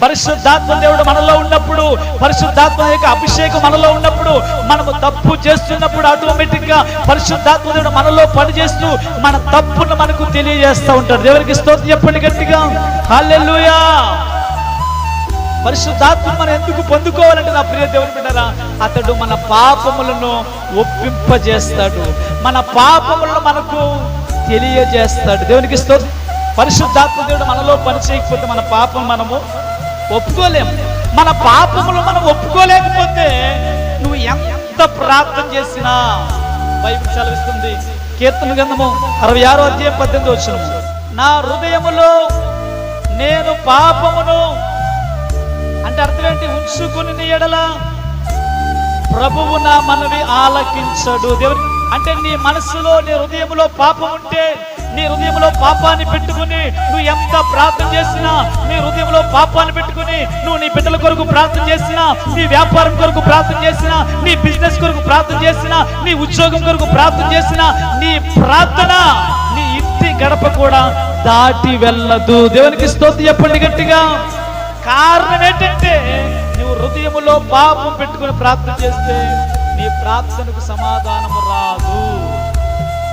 పరిశుద్ధాత్మ దేవుడు మనలో ఉన్నప్పుడు, పరిశుద్ధాత్మ యొక్క అభిషేకం మనలో ఉన్నప్పుడు, మనము తప్పు చేస్తున్నప్పుడు ఆటోమేటిక్ గా పరిశుద్ధాత్మ దేవుడు మనలో పనిచేస్తూ మన తప్పును మనకు తెలియజేస్తూ ఉంటాడు. దేవునికి స్తోత్రం చెప్పండి గట్టిగా, హల్లెలూయా. పరిశుద్ధాత్మ మనం ఎందుకు పొందుకోవాలంటే నా ప్రియ దేవుని బిడ్డలారా, అతడు మన పాపములను ఒప్పింపజేస్తాడు, మన పాపములను మనకు తెలియజేస్తాడు. దేవునికి స్తోత్రం. పరిశుద్ధాత్మ దేవుడు మనలో పని చేయకపోతే మన పాపం మనము ఒప్పుకోలేము. మన పాపములు మనం ఒప్పుకోలేకపోతే నువ్వు ఎంత ప్రార్థన చేసినా, బైబిల్ సెలవిస్తుంది కీర్తన గ్రంథము 66వ అధ్యాయం 18వ వచనం, నా హృదయములో నేను పాపమును, అంటే అర్థం ఏంటి, ఉంచుకుని ఎడల ప్రభువు నా మనవి ఆలకించడు. దేవుని అంటే నీ మనసులో, నీ హృదయంలో పాపం ఉంటే, నీ హృదయంలో పాపాన్ని పెట్టుకుని నువ్వు ఎంత ప్రార్థన చేసినా, నీ హృదయంలో పాపాన్ని పెట్టుకుని నువ్వు నీ బిడ్డల కొరకు ప్రార్థన చేసినా, నీ వ్యాపారం కొరకు ప్రార్థన చేసినా, నీ బిజినెస్ కొరకు ప్రార్థన చేసినా, నీ ఉద్యోగం కొరకు ప్రార్థన చేసినా, నీ ప్రార్థన నీ ఇంటి గడప కూడా దాటి వెళ్ళదు. దేవునికి స్తోత్రం చెప్పండి గట్టిగా. కారణం ఏంటంటే నువ్వు హృదయములో పాపం పెట్టుకుని ప్రార్థన చేస్తే నీ ప్రార్థనకు సమాధానము రాదు.